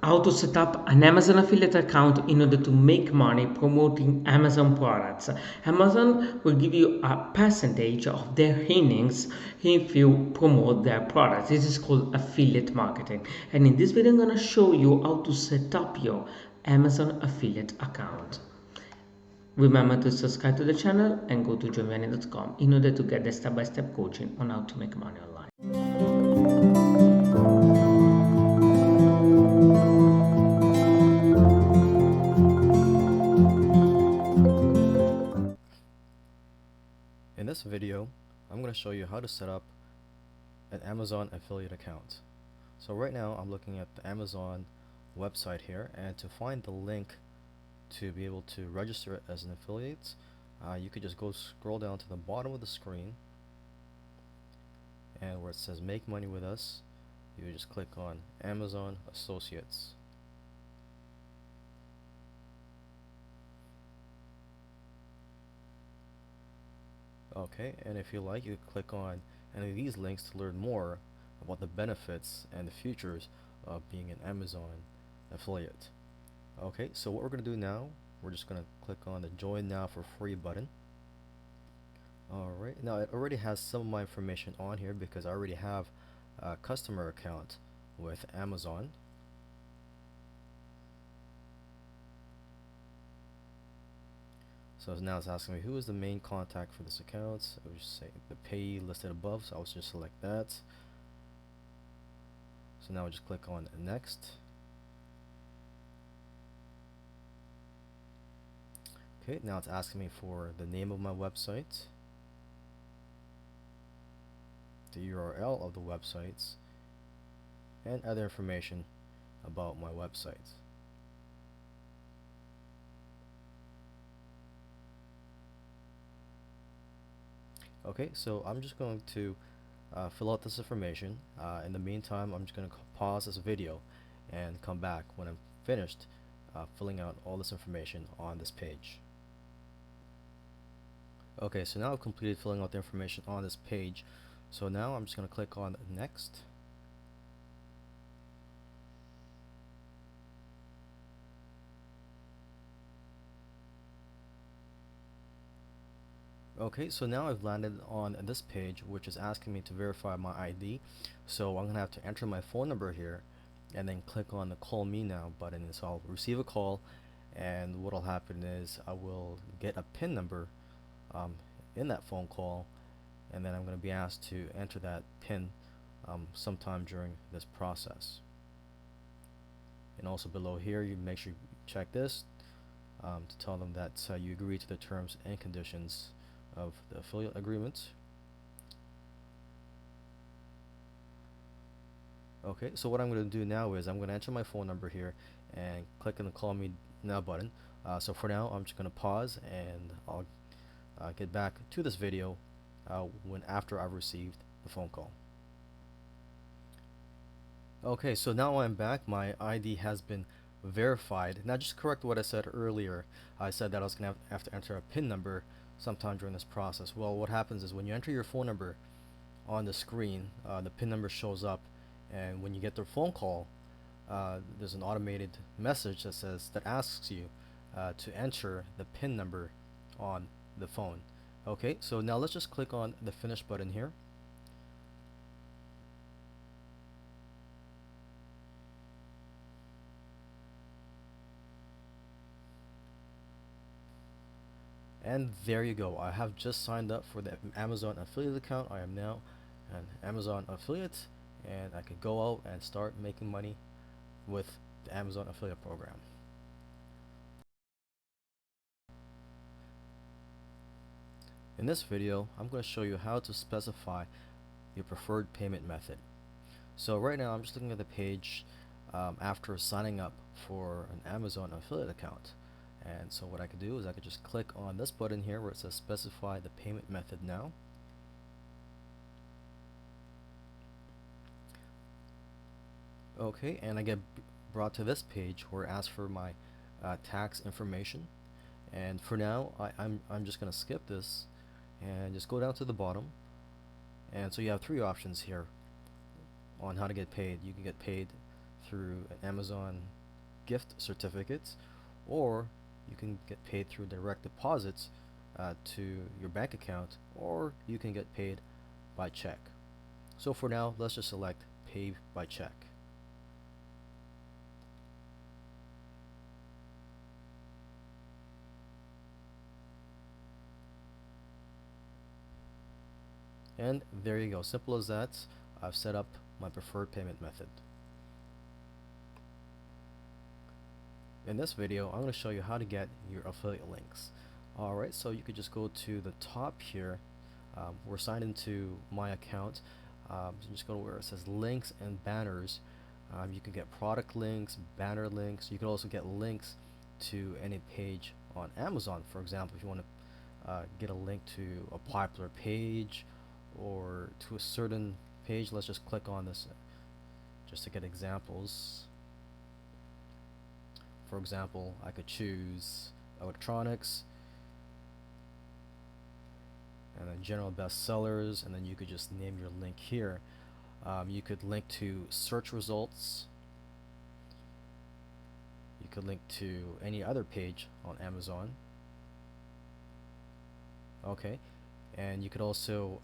How to set up an Amazon affiliate account in order to make money promoting Amazon products. Amazon will give you a percentage of their earnings if you promote their products. This is called affiliate marketing. And in this video, I'm going to show you how to set up your Amazon affiliate account. Remember to subscribe to the channel and go to joinvianney.com in order to get the step-by-step coaching on how to make money online. In this video, I'm going to show you how to set up an Amazon affiliate account. So right now I'm looking at the Amazon website here, and to find the link to be able to register it as an affiliate, you could just go scroll down to the bottom of the screen, and where it says make money with us, you just click on Amazon Associates. Okay, and if you like, you can click on any of these links to learn more about the benefits and the futures of being an Amazon affiliate. Okay, so what we're going to do now, we're just going to click on the join now for free button. Alright, now it already has some of my information on here because I already have a customer account with Amazon. So now it's asking me who is the main contact for this account. I would just say the payee listed above, so I'll just select that. So now I just click on next. Okay, now it's asking me for the name of my website, the URL of the websites, and other information about my website. Okay, so I'm just going to fill out this information. In the meantime, I'm just going to pause this video and come back when I'm finished filling out all this information on this page. Okay, so now I've completed filling out the information on this page. So now I'm just going to click on next. Okay, so now I've landed on this page, which is asking me to verify my ID. So I'm going to have to enter my phone number here and then click on the call me now button. So I'll receive a call, and what will happen is I will get a PIN number in that phone call, and then I'm going to be asked to enter that PIN sometime during this process. And also below here, you make sure you check this to tell them that you agree to the terms and conditions of the affiliate agreement. Okay, so what I'm going to do now is I'm going to enter my phone number here and click on the call me now button. So for now, I'm just going to pause, and I'll get back to this video when after I've received the phone call. Okay, so now I'm back. My ID has been verified. Now just correct what I said earlier. I said that I was going to have to enter a PIN number sometime during this process. Well, what happens is when you enter your phone number on the screen, the PIN number shows up, and when you get the phone call, there's an automated message that asks you to enter the PIN number on the phone. Okay, so now let's just click on the finish button here. And there you go. I have just signed up for the Amazon affiliate account. I am now an Amazon affiliate, and I could go out and start making money with the Amazon affiliate program. In this video, I'm going to show you how to specify your preferred payment method. So right now I'm just looking at the page after signing up for an Amazon affiliate account. And so what I could do is I could just click on this button here where it says specify the payment method now. Okay, and I get brought to this page where it asks for my tax information. And for now, I'm just going to skip this and just go down to the bottom. And so you have three options here on how to get paid. You can get paid through an Amazon gift certificates, or you can get paid through direct deposits to your bank account, or you can get paid by check. So for now, let's just select pay by check. And there you go, simple as that. I've set up my preferred payment method. In this video, I'm going to show you how to get your affiliate links. Alright, so you could just go to the top here. We're signed into my account. So just go to where it says links and banners. You can get product links, banner links. You can also get links to any page on Amazon. For example, if you want to get a link to a popular page or to a certain page, let's just click on this just to get examples. For example, I could choose electronics and then general bestsellers, and then you could just name your link here. You could link to search results. You could link to any other page on Amazon. Okay, and you could also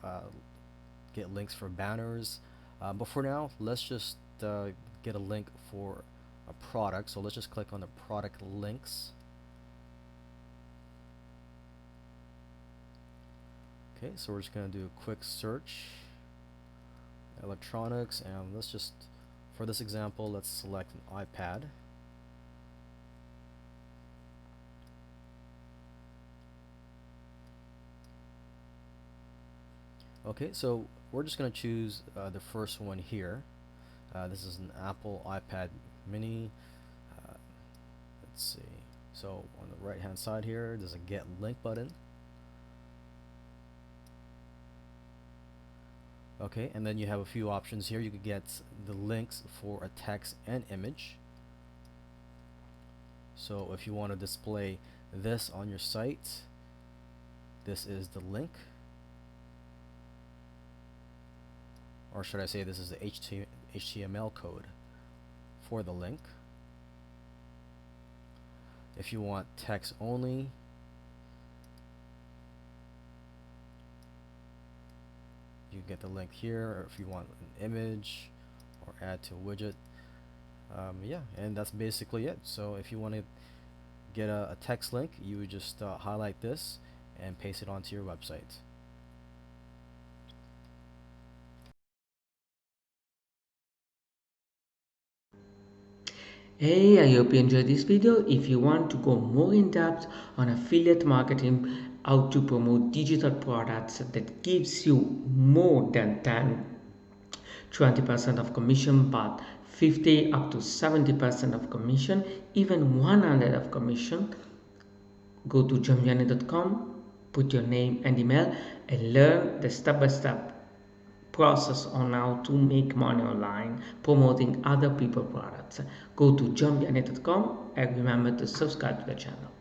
get links for banners. But for now, let's just get a link for a product. So let's just click on the product links. Okay, so we're just going to do a quick search. Electronics, and let's just, for this example, let's select an iPad. Okay, so we're just going to choose the first one here. This is an Apple iPad mini. Let's see. So on the right hand side here, there's a get link button. Okay, and then you have a few options here. You could get the links for a text and image. So if you want to display this on your site, this is the link. Or should I say this is the HTML code for the link. If you want text only, you get the link here, or if you want an image or add to a widget. Yeah, and that's basically it. So if you want to get a text link, you would just highlight this and paste it onto your website. Hey, I hope you enjoyed this video. If you want to go more in depth on affiliate marketing, how to promote digital products that gives you more than 20% of commission, but 50 up to 70% of commission, even 100 of commission, go to johnvianney.com, put your name and email, and learn the step-by-step process on how to make money online promoting other people's products. Go to johnvianney.com and remember to subscribe to the channel.